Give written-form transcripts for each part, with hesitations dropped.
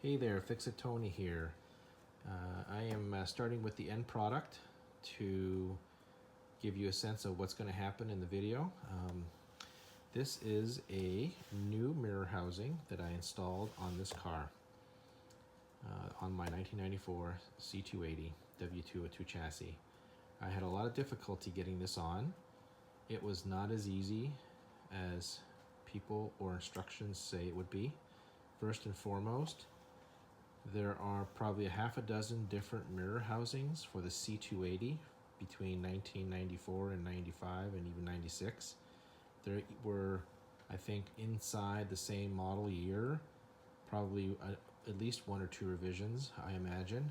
Hey there, Fix-It Tony here. I am starting with the end product to give you a sense of what's going to happen in the video. This is a new mirror housing that I installed on this car, on my 1994 C280 W202 chassis. I had a lot of difficulty getting this on. It was not as easy as people or instructions say it would be. First and foremost, there are probably a half a dozen different mirror housings for the C280 between 1994 and 95 and even 96. There were, I think, inside the same model year, probably at least one or two revisions, I imagine.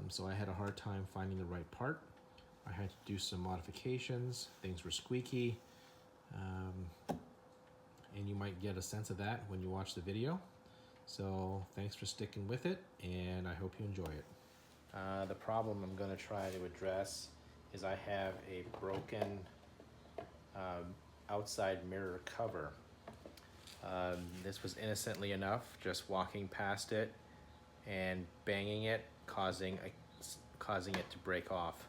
So I had a hard time finding the right part. I had to do some modifications. Things were squeaky. And you might get a sense of that when you watch the video. So thanks for sticking with it, and I hope you enjoy it. The problem I'm going to try to address is I have a broken outside mirror cover. This was innocently enough, just walking past it and banging it, causing it to break off.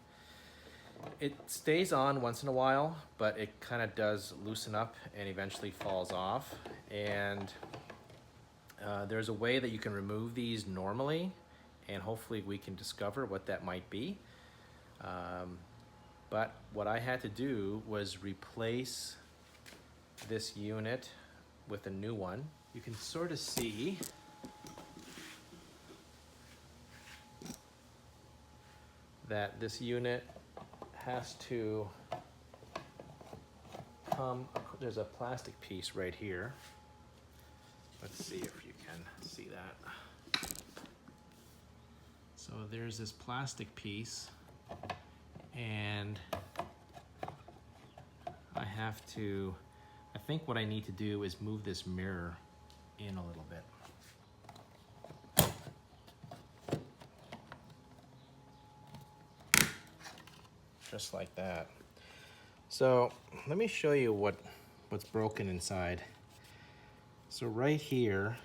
It stays on once in a while, but it kind of does loosen up and eventually falls off. And there's a way that you can remove these normally, and hopefully we can discover what that might be. But what I had to do was replace this unit with a new one. You can sort of see that this unit has to come, there's a plastic piece right here. Let's see if you can see that. So there's this plastic piece, and I think what I need to do is move this mirror in a little bit. Just like that. So let me show you what's broken inside. So right here,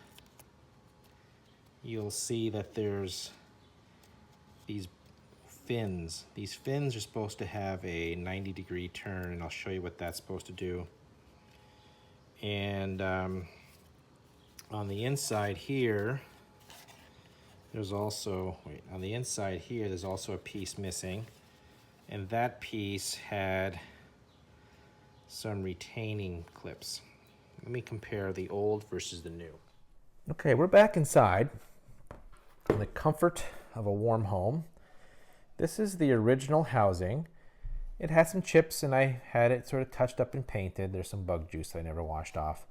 you'll see that there's these fins. These fins are supposed to have a 90-degree turn, and I'll show you what that's supposed to do. And on the inside here, there's also a piece missing, and that piece had some retaining clips. Let me compare the old versus the new. Okay, we're back inside in the comfort of a warm home. This is the original housing. It had some chips, and I had it sort of touched up and painted. There's some bug juice that I never washed off.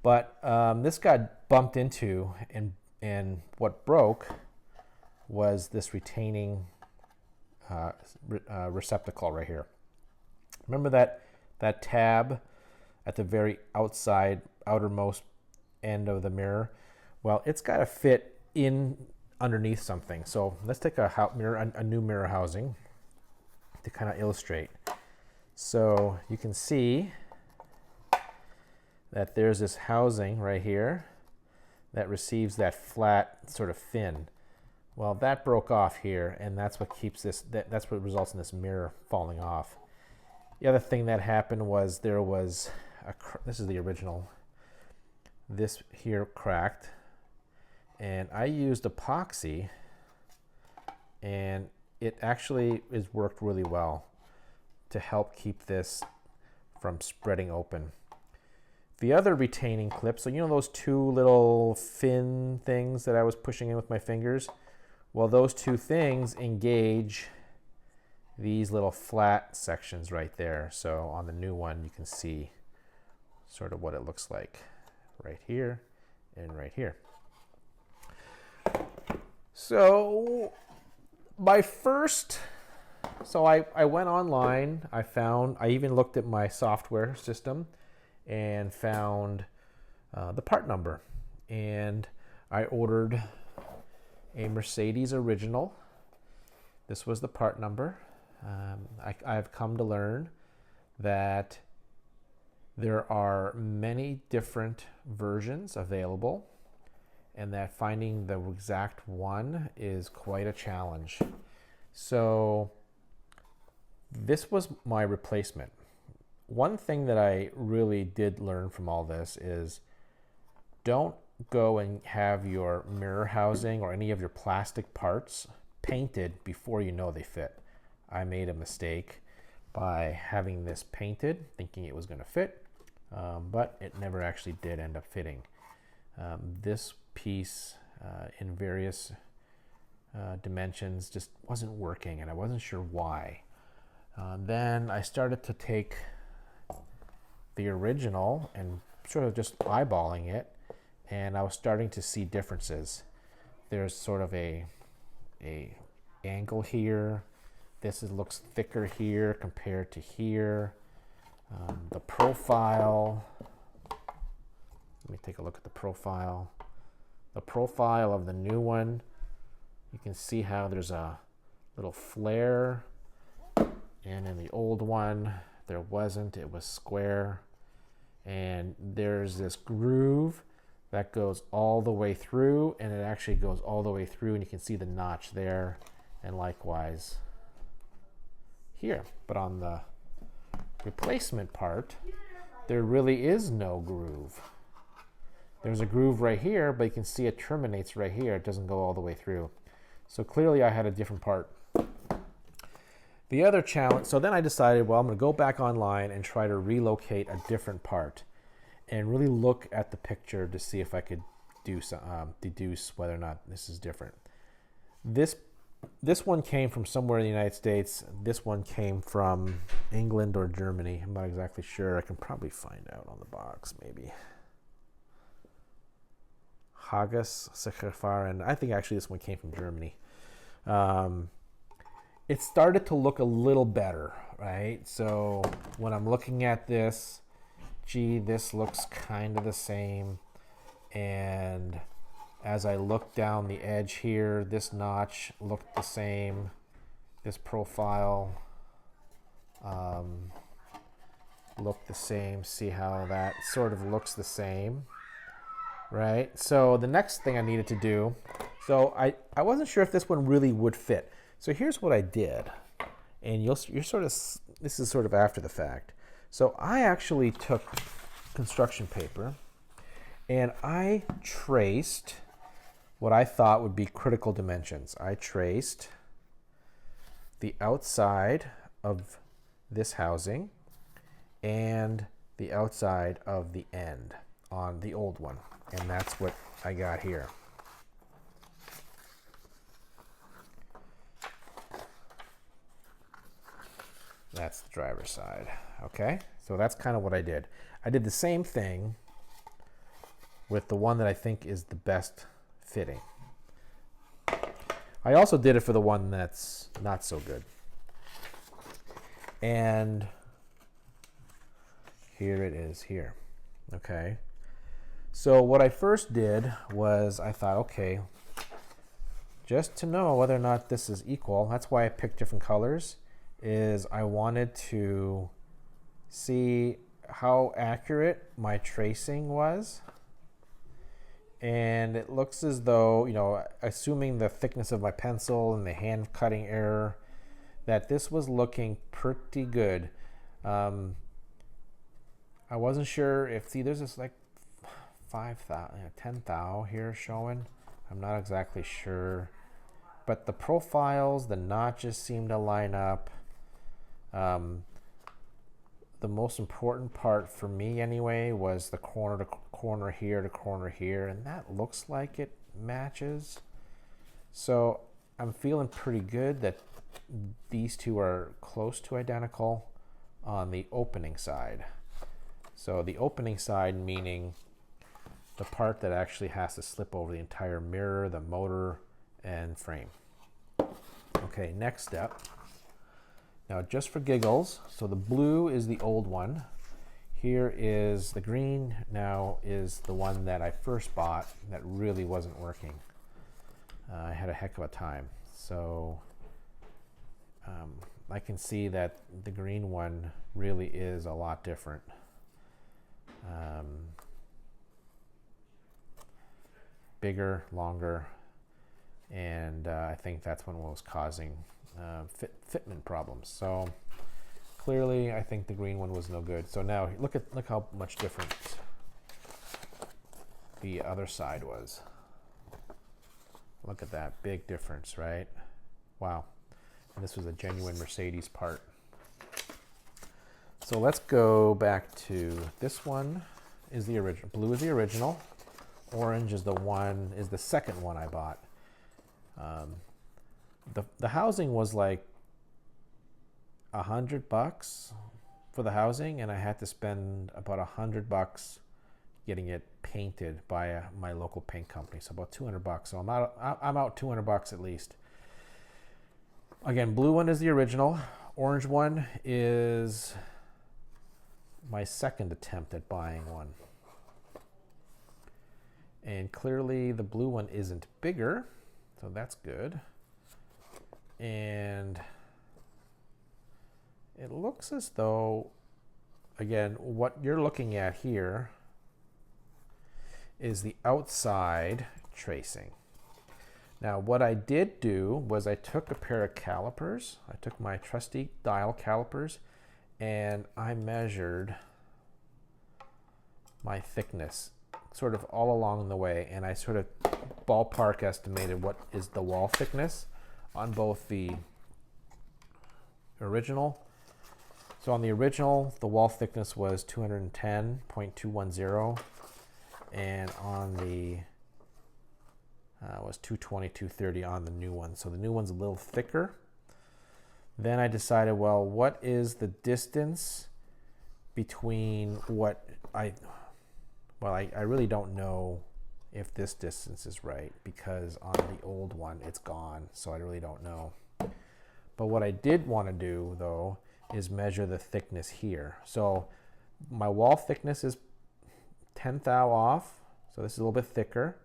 But this got bumped into, and what broke was this retaining receptacle right here. Remember that tab at the very outermost end of the mirror? Well, it's got to fit in underneath something. So let's take a new mirror housing to kind of illustrate. So you can see that there's this housing right here that receives that flat sort of fin. Well, that broke off here, and that's what keeps this, that's what results in this mirror falling off. The other thing that happened was this is the original, this here cracked, and I used epoxy, and it actually has worked really well to help keep this from spreading open. The other retaining clip, so you know those two little fin things that I was pushing in with my fingers? Well, those two things engage these little flat sections right there. So on the new one, you can see sort of what it looks like right here and right here. So I went online, I even looked at my software system and found the part number. And I ordered a Mercedes original. This was the part number. I've come to learn that there are many different versions available, and that finding the exact one is quite a challenge. So this was my replacement. One thing that I really did learn from all this is don't go and have your mirror housing or any of your plastic parts painted before you know they fit. I made a mistake by having this painted, thinking it was going to fit, but it never actually did end up fitting. This piece in various dimensions just wasn't working, and I wasn't sure why. Then I started to take the original and sort of just eyeballing it, and I was starting to see differences. There's sort of a angle here. This looks thicker here compared to here. The profile, let me take a look at the profile. The profile of the new one, you can see how there's a little flare, and in the old one there wasn't, it was square. And there's this groove that goes all the way through, and it actually goes all the way through, and you can see the notch there, and likewise here. But on the replacement part, there really is no groove. There's a groove right here, but you can see it terminates right here. It doesn't go all the way through. So clearly I had a different part. The other challenge, so then I decided, well, I'm going to go back online and try to relocate a different part and really look at the picture to see if I could do some, deduce whether or not this is different. This one came from somewhere in the United States. This one came from England or Germany. I'm not exactly sure. I can probably find out on the box, maybe. Hagas, Secherfar, and I think actually this one came from Germany. It started to look a little better, right? So when I'm looking at this, gee, this looks kind of the same. And as I look down the edge here, this notch looked the same. This profile looked the same. See how that sort of looks the same, right? So the next thing I needed to do, so I wasn't sure if this one really would fit. So here's what I did, and you're sort of, this is sort of after the fact. So I actually took construction paper and I traced what I thought would be critical dimensions. I traced the outside of this housing and the outside of the end on the old one, and that's what I got here. That's the driver's side. Okay, so that's kind of what I did. I did the same thing with the one that I think is the best fitting. I also did it for the one that's not so good. And here it is here. Okay, so what I first did was I thought, okay, just to know whether or not this is equal, that's why I picked different colors, is I wanted to see how accurate my tracing was. And it looks as though, you know, assuming the thickness of my pencil and the hand cutting error, that this was looking pretty good. I wasn't sure if, see, there's this like 5,000, 10,000 here showing. I'm not exactly sure, but the profiles, the notches seem to line up. The most important part for me anyway was the corner to corner here to corner here, and that looks like it matches. So I'm feeling pretty good that these two are close to identical on the opening side. So the opening side meaning the part that actually has to slip over the entire mirror, the motor, and frame. Okay, next step. Now, just for giggles, so the blue is the old one. Here is the green, now is the one that I first bought that really wasn't working. I had a heck of a time. So I can see that the green one really is a lot different. bigger, longer, and I think that's when it was causing fitment problems. So clearly, I think the green one was no good. So now look how much different the other side was. Look at that big difference, right? Wow. And this was a genuine Mercedes part. So let's go back to this one. Is the original. Blue is the original. Orange is the second one I bought. The housing was like $100 for the housing, and I had to spend about $100 getting it painted by my local paint company. So about $200. So I'm out $200 at least. Again, blue one is the original. Orange one is my second attempt at buying one. And clearly the blue one isn't bigger, so that's good. And it looks as though, again, what you're looking at here is the outside tracing. Now, what I did do was I took a pair of calipers. I took my trusty dial calipers and I measured my thickness sort of all along the way, and I sort of ballpark estimated what is the wall thickness on both the original. So on the original, the wall thickness was 210.210, and on the was 220, on the new one. So the new one's a little thicker. Then I decided, well, what is the distance between what I really don't know if this distance is right, because on the old one it's gone, so I really don't know. But what I did want to do though is measure the thickness here. So my wall thickness is 10th thou off, so this is a little bit thicker.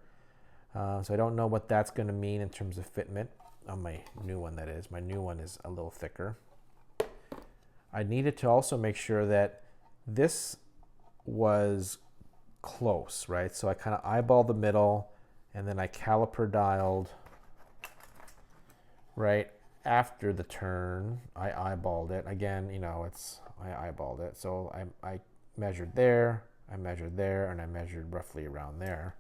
So I don't know what that's going to mean in terms of fitment on my new one, that is. My new one is a little thicker. I needed to also make sure that this was close, right? So I kind of eyeballed the middle, and then I caliper dialed right after the turn. I eyeballed it. Again, you know, I eyeballed it. So I measured there, I measured there, and I measured roughly around there.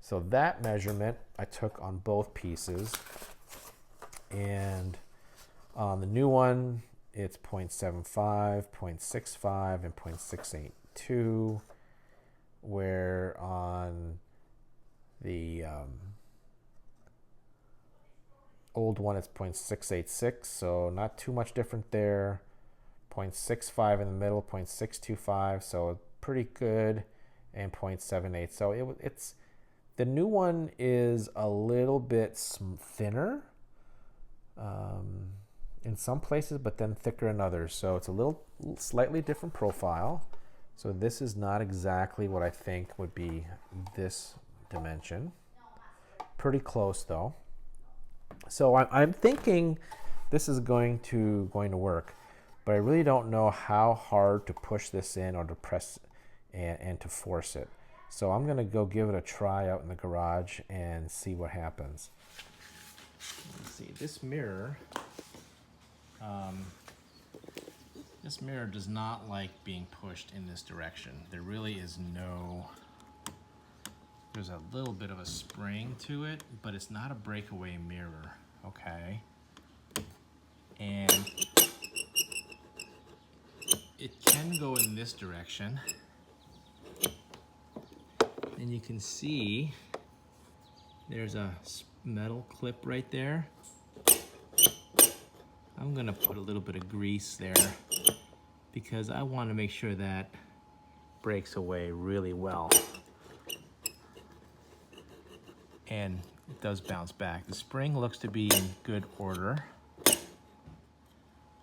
So that measurement I took on both pieces, and on the new one it's 0.75, 0.65, and 0.682, where on the old one it's 0.686, so not too much different there. 0.65 in the middle, 0.625, so pretty good, and 0.78. So it's the new one is a little bit thinner in some places, but then thicker in others. So it's a slightly different profile. So this is not exactly what I think would be this dimension. Pretty close though. So I'm thinking this is going to work, but I really don't know how hard to push this in or to press and to force it. So I'm gonna go give it a try out in the garage and see what happens. Let's see, this mirror does not like being pushed in this direction. There really is there's a little bit of a spring to it, but it's not a breakaway mirror, okay? And it can go in this direction. And you can see there's a metal clip right there. I'm gonna put a little bit of grease there because I want to make sure that breaks away really well. And it does bounce back. The spring looks to be in good order.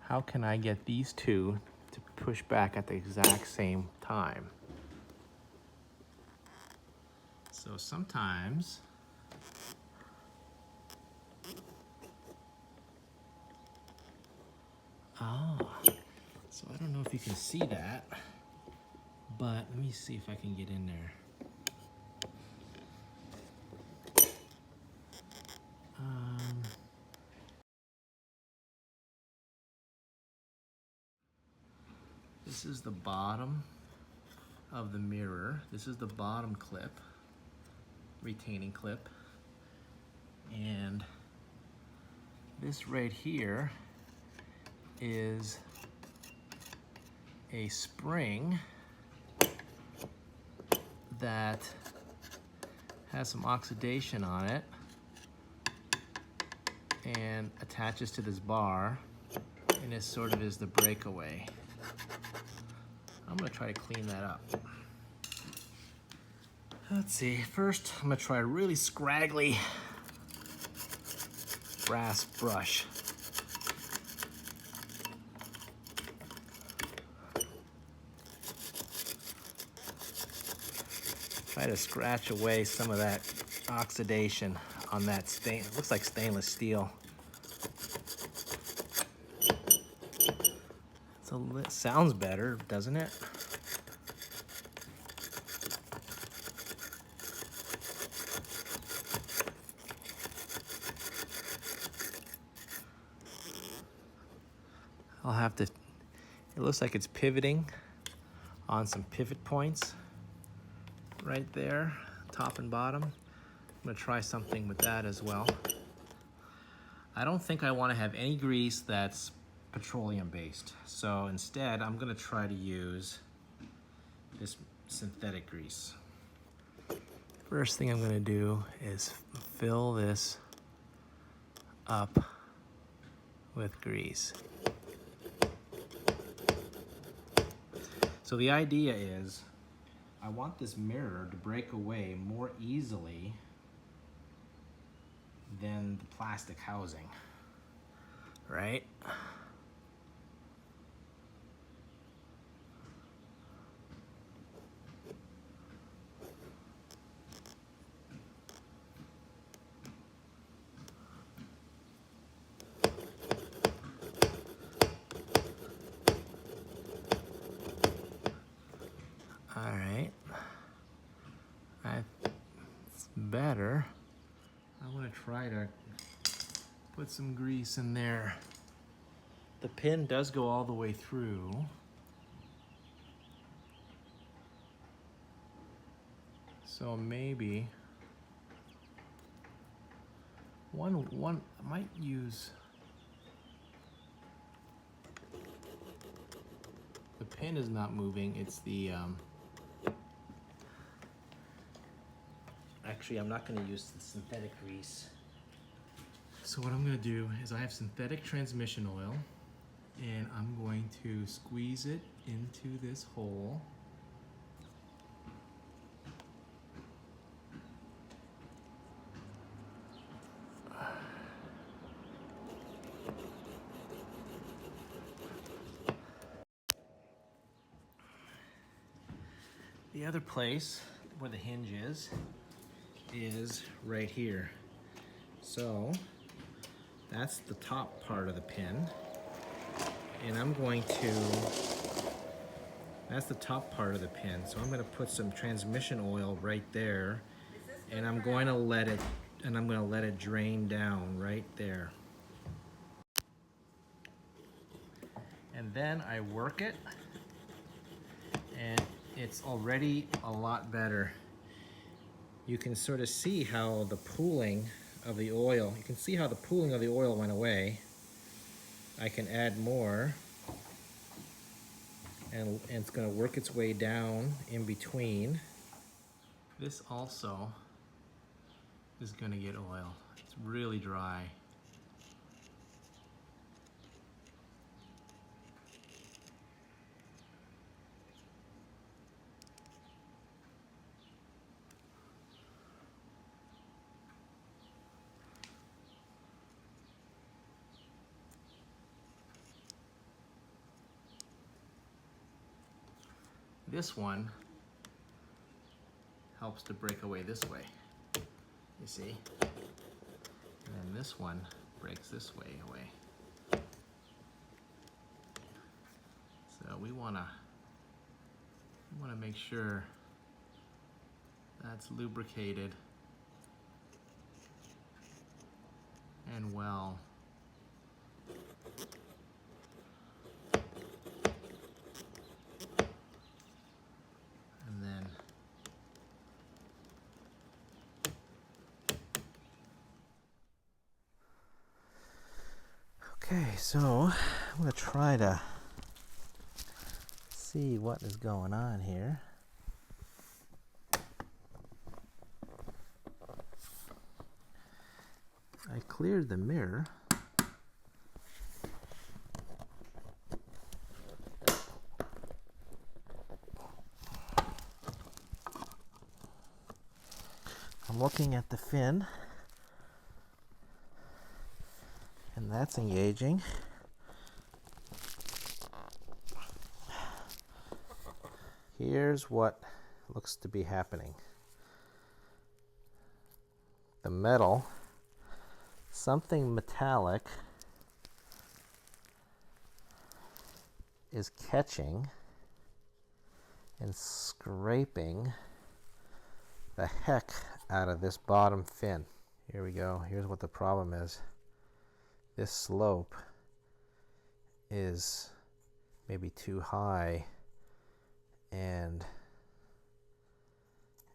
How can I get these two to push back at the exact same time? So sometimes so I don't know if you can see that, but let me see if I can get in there. This is the bottom of the mirror. This is the bottom clip, retaining clip. And this right here is a spring that has some oxidation on it and attaches to this bar, and it sort of is the breakaway. I'm gonna try to clean that up. Let's see, first I'm gonna try a really scraggly brass brush. Try to scratch away some of that oxidation on that stain. It looks like stainless steel. It sounds better, doesn't it? I'll have to, it looks like it's pivoting on some pivot points right there, top and bottom. I'm gonna try something with that as well. I don't think I wanna have any grease that's petroleum based. So instead, I'm gonna try to use this synthetic grease. First thing I'm gonna do is fill this up with grease. So the idea is, I want this mirror to break away more easily than the plastic housing, right? All right, it's better. I want to try to put some grease in there. The pin does go all the way through. So maybe one I might use. The pin is not moving, it's the actually, I'm not going to use the synthetic grease. So what I'm going to do is I have synthetic transmission oil, and I'm going to squeeze it into this hole. The other place where the hinge is right here. So that's the top part of the pin, and I'm going to, that's the top part of the pin, so I'm going to put some transmission oil right there, and I'm going to let it drain down right there. And then I work it, and it's already a lot better. You can sort of see how the pooling of the oil, went away. I can add more, and it's going to work its way down in between. This also is going to get oil. It's really dry. This one helps to break away this way, you see? And then this one breaks this way away. So we wanna make sure that's lubricated and well. so I'm going to try to see what is going on here. I cleared the mirror. I'm looking at the fin, and that's engaging. Here's what looks to be happening. The metal, something metallic, is catching and scraping the heck out of this bottom fin. Here we go. Here's what the problem is. This slope is maybe too high, and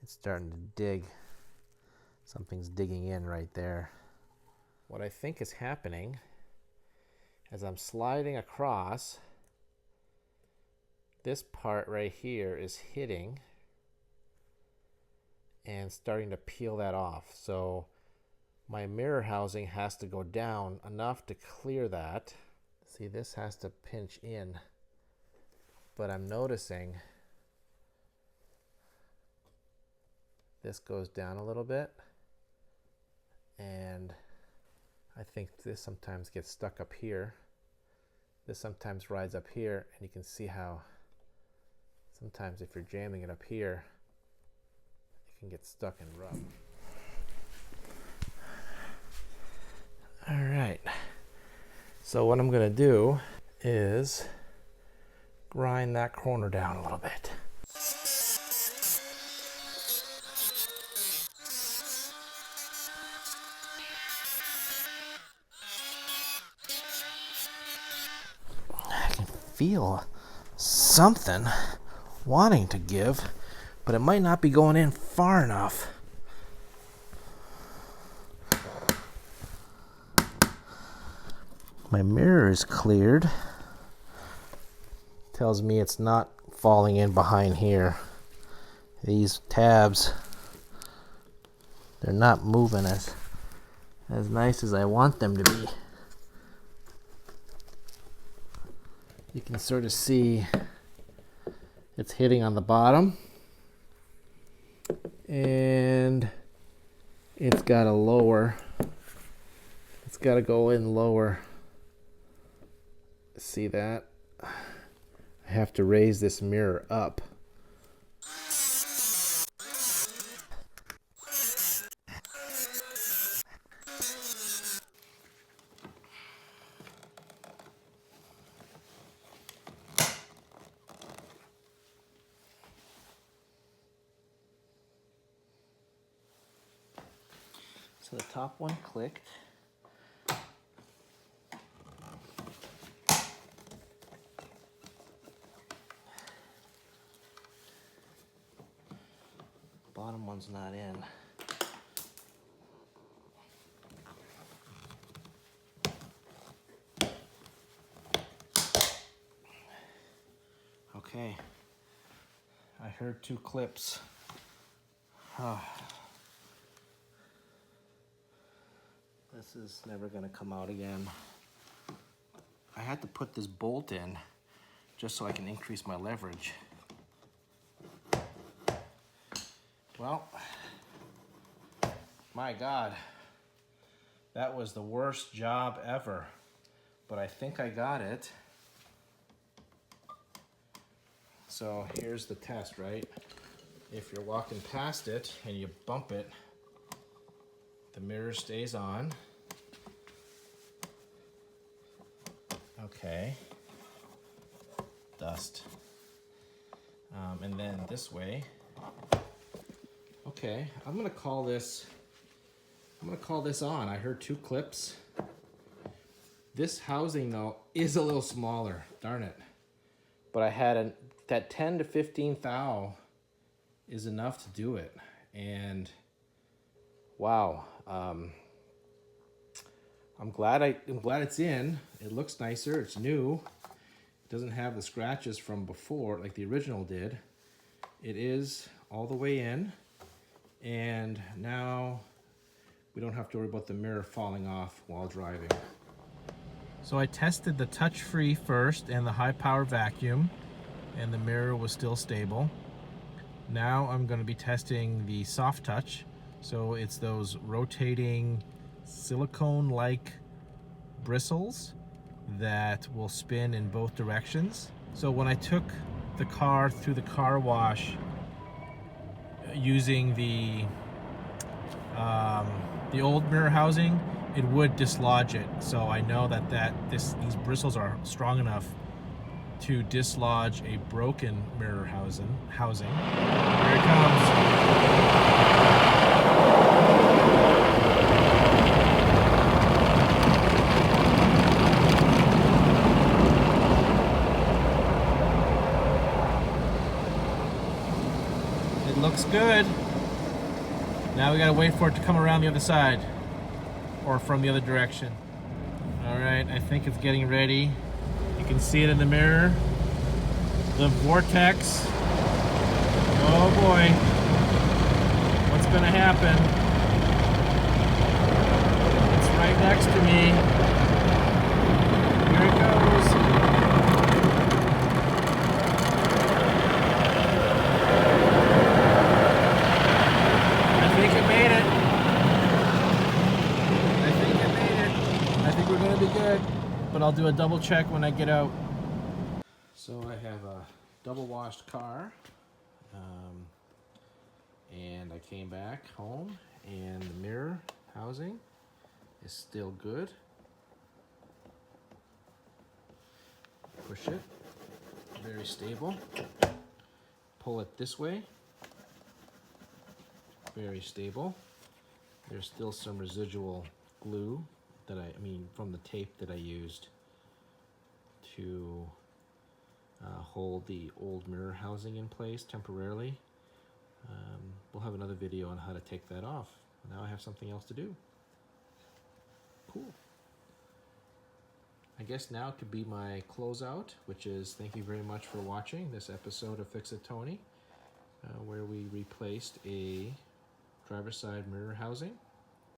it's starting to dig. Something's digging in right there. What I think is happening as I'm sliding across, this part right here is hitting and starting to peel that off. So my mirror housing has to go down enough to clear that. See, this has to pinch in, but I'm noticing this goes down a little bit, and I think this sometimes gets stuck up here. This sometimes rides up here, and you can see how sometimes if you're jamming it up here, it can get stuck and rub. All right, so what I'm gonna do is grind that corner down a little bit. I can feel something wanting to give, but it might not be going in far enough. My mirror is cleared. Tells me it's not falling in behind here. These tabs, they're not moving as nice as I want them to be. You can sort of see it's hitting on the bottom, and it's got to lower. It's got to go in lower. See that? I have to raise this mirror up. So the top one clicked. Bottom one's not in. Okay, I heard 2 clips. This is never gonna come out again. I had to put this bolt in just so I can increase my leverage. Well, my God, that was the worst job ever, but I think I got it. So here's the test, right? If you're walking past it and you bump it, the mirror stays on. Okay. Dust. And then this way. Okay, I'm gonna call this on. I heard 2 clips. This housing though is a little smaller, darn it. But I had that 10 to 15 thou is enough to do it. And wow, I'm glad it's in. It looks nicer. It's new. It doesn't have the scratches from before like the original did. It is all the way in, and now we don't have to worry about the mirror falling off while driving. So I tested the touch-free first and the high-power vacuum, and the mirror was still stable. Now I'm going to be testing the soft touch. So it's those rotating silicone-like bristles that will spin in both directions. So when I took the car through the car wash using the old mirror housing, it would dislodge it. So I know that these bristles are strong enough to dislodge a broken mirror housing. Here it comes. It looks good. Now we gotta wait for it to come around the other side, or from the other direction. All right, I think it's getting ready. You can see it in the mirror. The vortex. Oh boy. What's gonna happen? It's right next to me. Here it goes. I think it made it. I think we're gonna be good, but I'll do a double check when I get out. So I have a double washed car, and I came back home, and the mirror housing is still good. Push it, very stable. Pull it this way, very stable. There's still some residual glue that from the tape that I used to hold the old mirror housing in place temporarily. We'll have another video on how to take that off. Now I have something else to do. Cool. I guess now could be my closeout, which is thank you very much for watching this episode of Fix It Tony, where we replaced a driver's side mirror housing